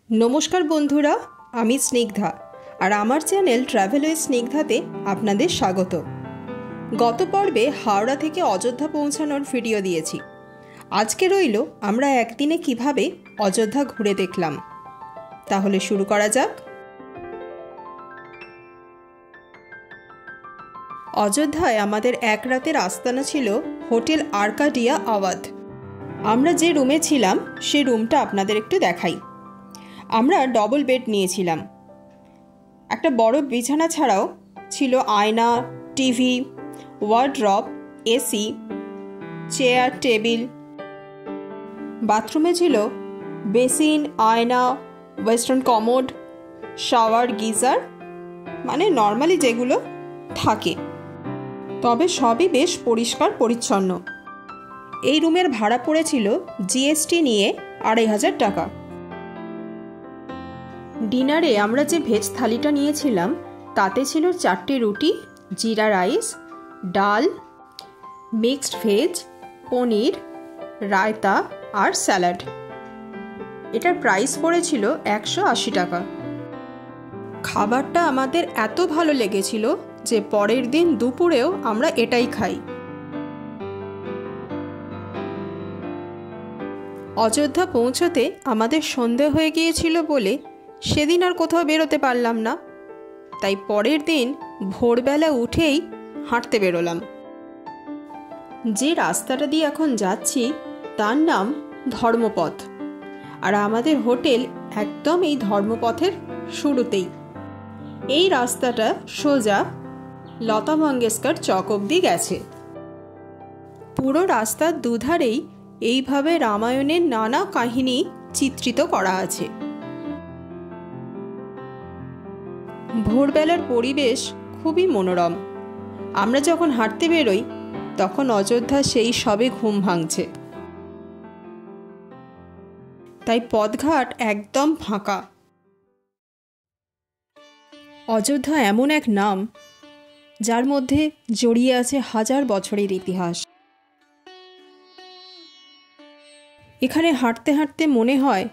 नमस्कार बंधुरा, आमी स्निग्धा और आमार चैनल ट्रैवल उइथ स्निग्धाते आपनादेर स्वागत। गत पर्वे हावड़ा थेके अयोध्या पौंछानोर भिडियो दिएछि। आजके रइलो आमरा एकदिने किभाबे अयोध्या घुरे देखलाम। ताहले शुरू करा जाक। अयोध्याय आमादेर एक रातेर आस्ताना छिलो होटेल आर्काडिया आवाध। आमरा जे रूमे छिलाम सेई रूमटा आपनादेर एकटु देखाई। আমরা ডবল বেড নিয়েছিলাম। একটা বড় বিছানা ছাড়াও ছিল আয়না, TV, wardrobe, AC, chair, table. বাথরুমে ছিল বেসিন, আয়না, ওয়েস্টার্ন কমোড, শাওয়ার, গিজার, মানে নর্মালি যেগুলো থাকে, তবে সবই বেশ পরিষ্কার পরিচ্ছন্ন। এই রুমের ভাড়া পড়েছিল জিএসটি নিয়ে 2500 টাকা। ডিনারে আমরা যে ভেজ থালিটা নিয়েছিলাম তাতে ছিল 4টি রুটি, জিরা রাইস, ডাল, মিক্সড ভেজ, পনির, রায়তা আর স্যালাড। এটার প্রাইস পড়েছিল 180 টাকা। খাবারটা আমাদের এত ভালো লেগেছিল যে পরের দিন দুপুরেও আমরা এটাই খাই। অযোধ্যা পৌঁছতে আমাদের সন্ধে হয়ে গিয়েছিল বলে সেদিন আর কোথাও বেরোতে পারলাম না। তাই পরের দিন ভোরবেলা উঠেই হাঁটতে বেরোলাম। যে রাস্তাটা দিয়ে এখন যাচ্ছি তার নাম ধর্মপথ, আর আমাদের হোটেল একদম এই ধর্মপথের শুরুতেই। এই রাস্তাটা সোজা লতা মঙ্গেশকর চক অবধি গেছে। পুরো রাস্তার দুধারেই এইভাবে রামায়ণের নানা কাহিনী চিত্রিত করা আছে। ভোরবেলার পরিবেশ খুবই মনোরম। আমরা যখন হাঁটতে বেরোই তখন অযোধ্যা সেই সবে ঘুম ভাঙছে, তাই পথঘাট একদম ফাঁকা। অযোধ্যা এমন এক নাম যার মধ্যে জড়িয়ে আছে হাজার বছরের ইতিহাস। এখানে হাঁটতে হাঁটতে মনে হয়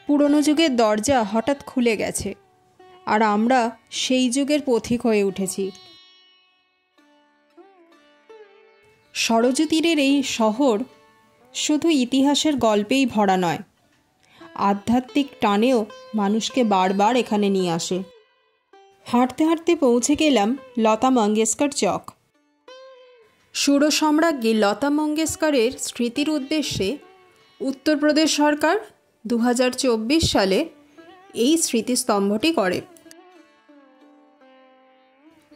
পুরনো যুগের দরজা হঠাৎ খুলে গেছে আর আমরা সেই যুগের পথিক হয়ে উঠেছি। সরযূ তীরের এই শহর শুধু ইতিহাসের গল্পেই ভরা নয়, আধ্যাত্মিক টানেও মানুষকে বারবার এখানে নিয়ে আসে। হাঁটতে হাঁটতে পৌঁছে গেলাম লতা মঙ্গেশকর চক। সুরসম্রাজ্ঞী লতা মঙ্গেশকরের স্মৃতির উদ্দেশ্যে উত্তরপ্রদেশ সরকার 2024 সালে এই স্মৃতিস্তম্ভটি করে।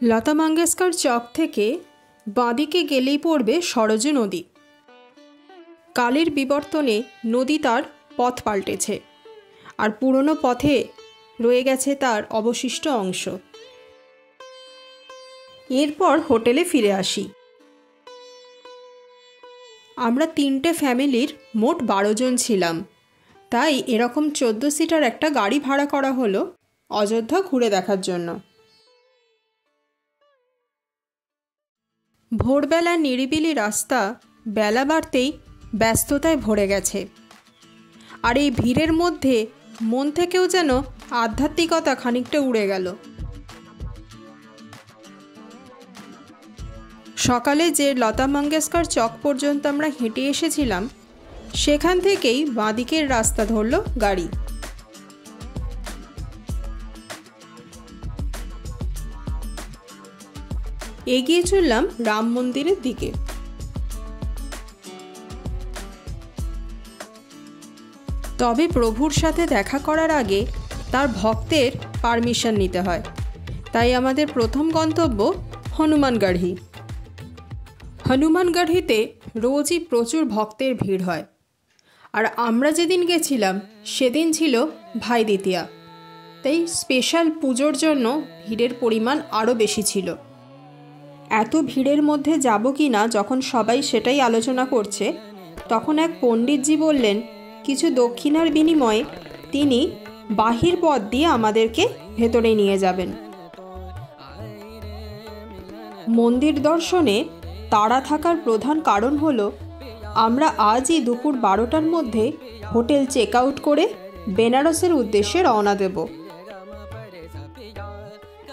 লতা মঙ্গেশকর চক থেকে বাঁদিকে গেলেই পড়বে সরযূ নদী। কালের বিবর্তনে নদী তার পথ পাল্টেছে, আর পুরনো পথে রয়ে গেছে তার অবশিষ্ট অংশ। এরপর হোটেলে ফিরে আসি। আমরা 3টে ফ্যামিলির মোট 12 জন ছিলাম, তাই এরকম 14 সিটার একটা গাড়ি ভাড়া করা হলো অযোধ্যা ঘুরে দেখার জন্য। ভোরবেলা নিরিবিলি রাস্তা বেলা বাড়তেই ব্যস্ততায় ভরে গেছে, আর এই ভিড়ের মধ্যে মন থেকেও যেন আধ্যাত্মিকতা খানিকটা উড়ে গেল। সকালে যে লতা মঙ্গেশকর চক পর্যন্ত আমরা হেঁটে এসেছিলাম সেখান থেকেই বাঁদিকের রাস্তা ধরল গাড়ি। এগিয়ে চললাম রাম মন্দিরের দিকে। তবে প্রভুর সাথে দেখা করার আগে তার ভক্তের পারমিশন নিতে হয়, তাই আমাদের প্রথম গন্তব্য হনুমানগড়ি। হনুমানগড়িতে রোজই প্রচুর ভক্তের ভিড় হয়, আর আমরা যেদিন গেছিলাম সেদিন ছিল ভাই দ্বিতীয়া, তাই স্পেশাল পুজোর জন্য ভিড়ের পরিমাণ আরও বেশি ছিল। এত ভিড়ের মধ্যে যাব কি না যখন সবাই সেটাই আলোচনা করছে, তখন এক পণ্ডিতজি বললেন কিছু দক্ষিণার বিনিময়ে তিনি বাহির পথ দিয়ে আমাদেরকে ভেতরে নিয়ে যাবেন। মন্দির দর্শনে তাড়া থাকার প্রধান কারণ হলো আমরা আজই দুপুর 12টার মধ্যে হোটেল চেক আউট করে বেনারসের উদ্দেশ্যে রওনা দেব।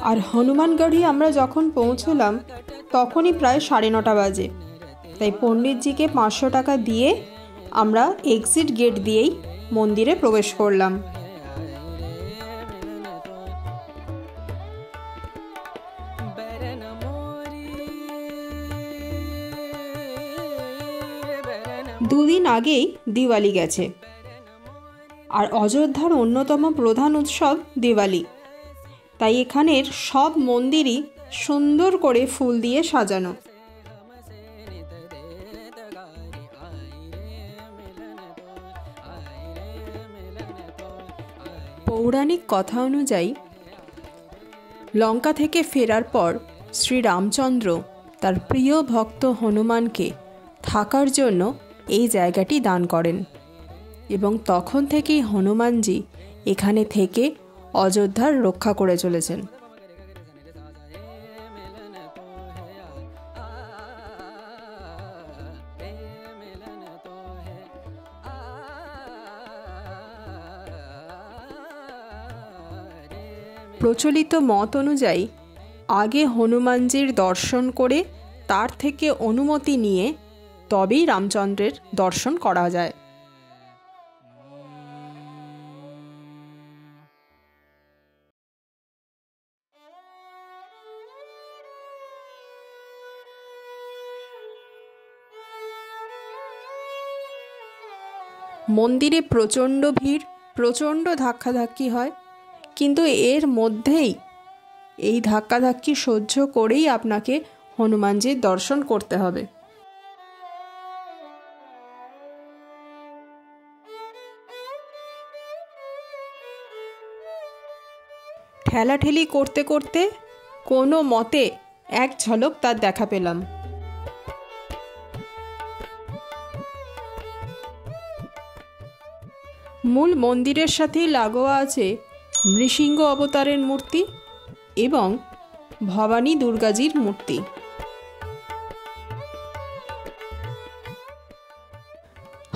আর হনুমানগড়ি আমরা যখন পৌঁছলাম তখনই প্রায় 9:30 বাজে। তাই পণ্ডিতজিকে 500 টাকা দিয়ে আমরা এক্সিট গেট দিয়েই মন্দিরে প্রবেশ করলাম। দুদিন আগেই দিওয়ালি গেছে, আর অযোধ্যার অন্যতম প্রধান উৎসব দিওয়ালি। তাই এখানের সব মন্দিরই সুন্দর করে ফুল দিয়ে সাজানো। পৌরাণিক কথা অনুযায়ী লঙ্কা থেকে ফেরার পর শ্রী রামচন্দ্র তার প্রিয় ভক্ত হনুমানকে থাকার জন্য এই জায়গাটি দান করেন, এবং তখন থেকেই হনুমানজি এখানে থেকে অযোধ্যার রক্ষা করে চলেছেন। প্রচলিত মত অনুযায়ী আগে হনুমানজির দর্শন করে তার থেকে অনুমতি নিয়ে তবেই রামচন্দ্রের দর্শন করা যায়। মন্দিরে প্রচণ্ড ভিড়, প্রচণ্ড ধাক্কাধাক্কি হয়, কিন্তু এর মধ্যেই এই ধাক্কাধাক্কি সহ্য করেই আপনাকে হনুমানজির দর্শন করতে হবে। ঠেলাঠেলি করতে করতে কোনো মতে এক ঝলক তার দেখা পেলাম। মূল মন্দিরের সাথেই লাগোয়া আছে নৃসিংহ অবতারের মূর্তি এবং ভবানী দুর্গাজির মূর্তি।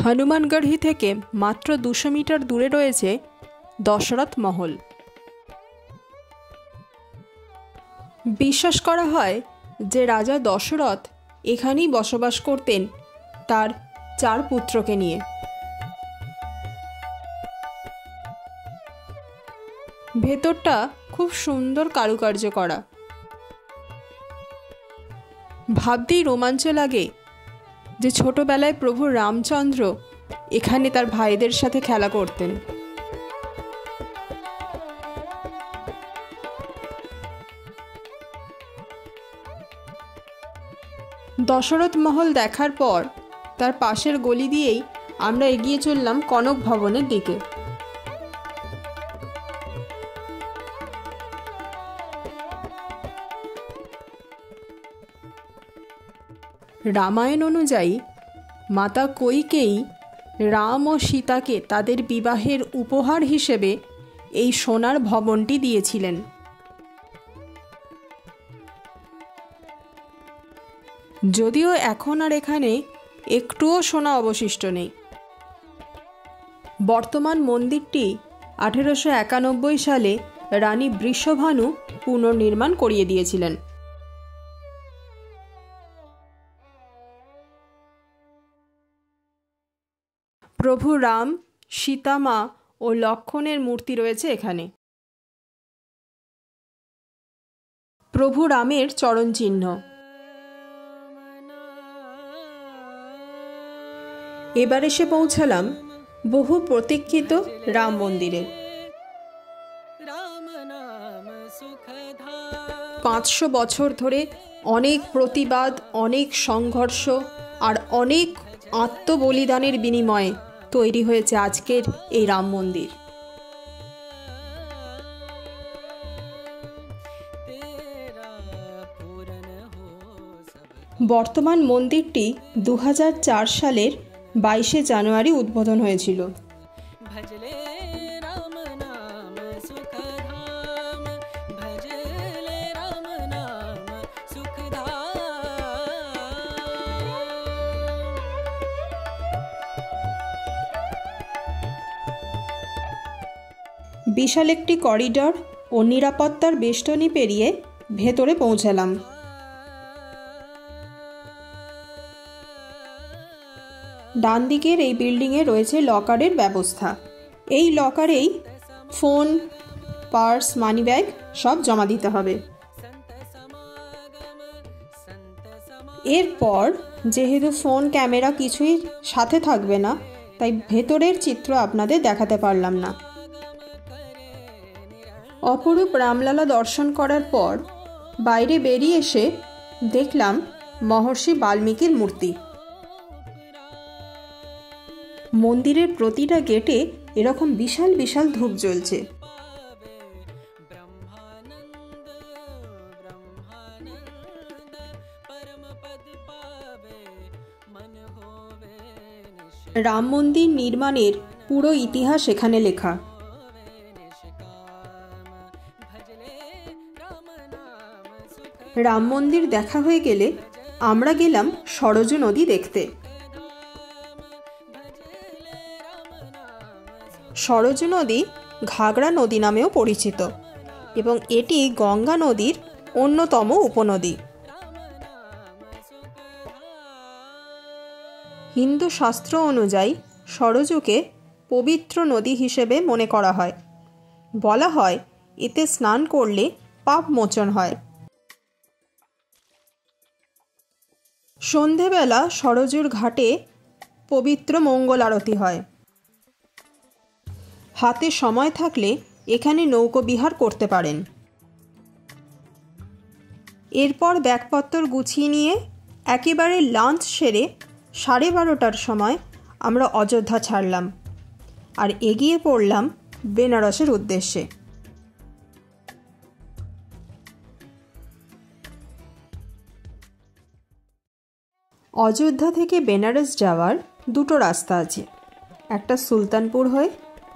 হনুমানগড়ি থেকে মাত্র 200 মিটার দূরে রয়েছে দশরথ মহল। বিশ্বাস করা হয় যে রাজা দশরথ এখানেই বসবাস করতেন তার 4 পুত্রকে নিয়ে। ভেতরটা খুব সুন্দর কারুকার্য করা, ভাবতেই রোমাঞ্চ লাগে যে ছোটবেলায় প্রভু রামচন্দ্র এখানে তার ভাইদের সাথে খেলা করতেন। দশরথ মহল দেখার পর তার পাশের গলি দিয়েই আমরা এগিয়ে চললাম কনক ভবনের দিকে। রামায়ণ অনুযায়ী মাতা কৈকেয়ী রাম ও সীতাকে তাদের বিবাহের উপহার হিসেবে এই সোনার ভবনটি দিয়েছিলেন। যদিও এখন আর এখানে একটুও সোনা অবশিষ্ট নেই। বর্তমান মন্দিরটি 1891 সালে রানী বৃষভানু পুনর্নির্মাণ করিয়ে দিয়েছিলেন। প্রভু রাম, সীতা মা ও লক্ষ্মণের মূর্তি রয়েছে এখানে। প্রভু রামের চরণ চিহ্ন। এবার এসে পৌঁছালাম বহু প্রতীক্ষিত রাম মন্দিরে। 500 বছর ধরে অনেক প্রতিবাদ, অনেক সংঘর্ষ আর অনেক আত্মবলিদানের বিনিময়ে তৈরি হয়েছে আজকের এই রাম মন্দির। বর্তমান মন্দিরটি 2004 সালের 22শে জানুয়ারি উদ্বোধন হয়েছিল। বিশাল একটি করিডর ও নিরাপত্তার বেষ্টনী পেরিয়ে ভেতরে পৌঁছালাম। ডান দিকের এই বিল্ডিংয়ে রয়েছে লকারের ব্যবস্থা। এই লকারেই ফোন, পার্স, মানিব্যাগ সব জমা দিতে হবে। এরপর যেহেতু ফোন, ক্যামেরা কিছুই সাথে থাকবে না, তাই ভেতরের চিত্র আপনাদের দেখাতে পারলাম না। অপরূপ রামলালা দর্শন করার পর বাইরে বেরিয়ে এসে দেখলাম মহর্ষি বাল্মীকির মূর্তি। মন্দিরের প্রতিটা গেটে এরকম বিশাল বিশাল ধূপ জ্বলছে। রাম মন্দির নির্মাণের পুরো ইতিহাস এখানে লেখা। রাম মন্দির দেখা হয়ে গেলে আমরা গেলাম সরজু নদী দেখতে। সরজু নদী ঘাগড়া নদী নামেও পরিচিত এবং এটি গঙ্গা নদীর অন্যতম উপনদী। হিন্দু শাস্ত্র অনুযায়ী সরজুকে পবিত্র নদী হিসেবে মনে করা হয়। বলা হয় এতে স্নান করলে পাপ মোচন হয়। সন্ধেবেলা সরজুর ঘাটে পবিত্র মঙ্গল আরতি হয়। হাতে সময় থাকলে এখানে নৌকো বিহার করতে পারেন। এরপর ব্যাগপত্র গুছিয়ে নিয়ে একেবারে লাঞ্চ সেরে 12:30টার সময় আমরা অযোধ্যা ছাড়লাম আর এগিয়ে পড়লাম বেনারসের উদ্দেশ্যে। অযোধ্যা থেকে বেনারস যাওয়ার দুটো রাস্তা আছে, একটা সুলতানপুর হয়ে,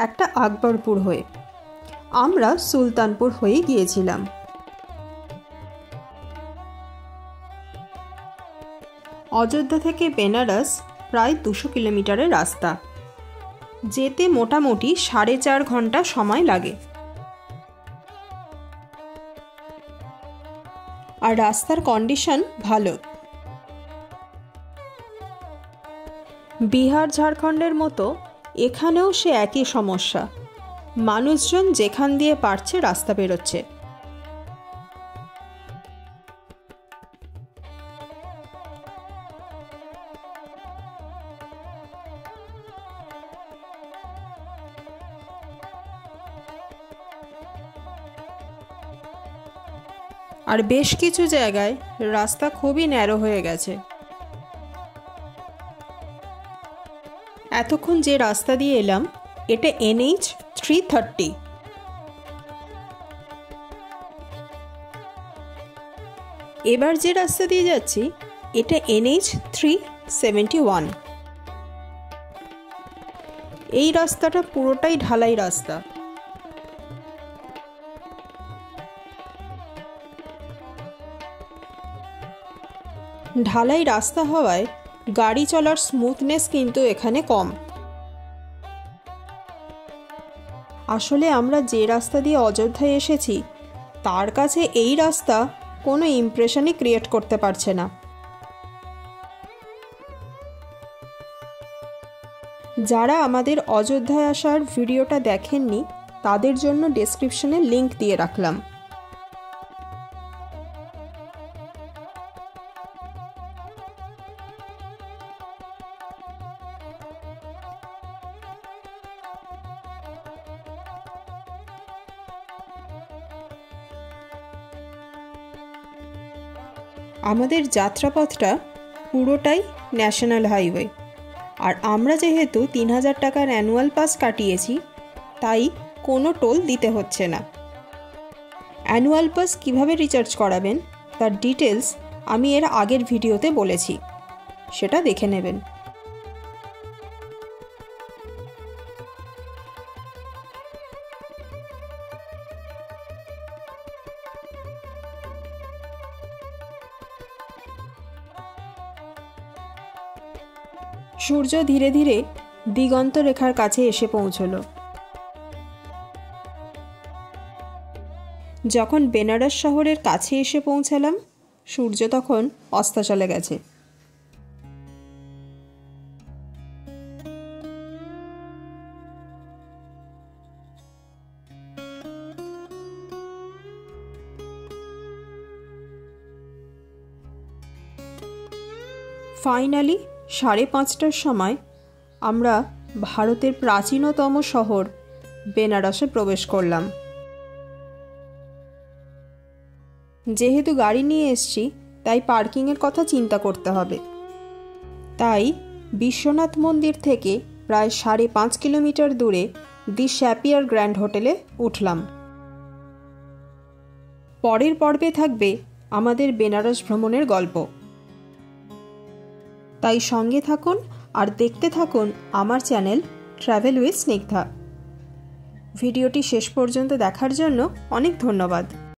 একটা আকবরপুর হয়ে। আমরা সুলতানপুর হয়ে গিয়েছিলাম। অযোধ্যা থেকে বেনারস প্রায় 200 কিলোমিটারের রাস্তা। যেতে মোটামুটি 4.5 ঘন্টা সময় লাগে। আর রাস্তার কন্ডিশন ভালো। বিহার, ঝাড়খণ্ডের মতো এখানেও সে একই সমস্যা। মানুষজন যেখান দিয়ে পারছে রাস্তা বেরোচ্ছে। আর বেশ কিছু জায়গায় রাস্তা খুবই ন্যারো হয়ে গেছে। এতক্ষণ যে রাস্তা দিয়ে এলাম এটা NH 330। এবার যে রাস্তা দিয়ে যাচ্ছি এটা NH 371। এই রাস্তাটা পুরোটাই ঢালাই রাস্তা। ঢালাই রাস্তা হওয়ায় গাড়ি চলার স্মুথনেস কিন্তু এখানে কম। আসলে আমরা যে রাস্তা দিয়ে অযোধ্যায় এসেছি তার কাছে এই রাস্তা কোনো ইমপ্রেশনই ক্রিয়েট করতে পারছে না। যারা আমাদের অযোধ্যায় আসার ভিডিওটা দেখেননি তাদের জন্য ডেসক্রিপশনে লিংক দিয়ে রাখলাম। আমাদের যাত্রাপথটা পুরোটাই ন্যাশনাল হাইওয়ে। আর আমরা যেহেতু 3000 টাকার অ্যানুয়াল পাস কাটিয়েছি তাই কোনো টোল দিতে হচ্ছে না। অ্যানুয়াল পাস কীভাবে রিচার্জ করাবেন তার ডিটেলস আমি এর আগের ভিডিওতে বলেছি, সেটা দেখে নেবেন। সূর্য ধীরে ধীরে দিগন্ত রেখার কাছে এসে পৌঁছল। যখন বেনারস শহরের কাছে এসে পৌঁছালাম, সূর্য তখন অস্ত চলে গেছে। ফাইনালি 5:30টার সময় আমরা ভারতের প্রাচীনতম শহর বেনারসে প্রবেশ করলাম। যেহেতু গাড়ি নিয়ে এসছি, তাই পার্কিংয়ের কথা চিন্তা করতে হবে। তাই বিশ্বনাথ মন্দির থেকে প্রায় 5.5 কিলোমিটার দূরে দি শ্যাপিয়ার গ্র্যান্ড হোটেলে উঠলাম। পরের পর্বে থাকবে আমাদের বেনারস ভ্রমণের গল্প, তাই সঙ্গে থাকুন আর দেখতে থাকুন আমার চ্যানেল ট্রাভেল উইথ স্নিগ্ধা। ভিডিওটি শেষ পর্যন্ত দেখার জন্য অনেক ধন্যবাদ।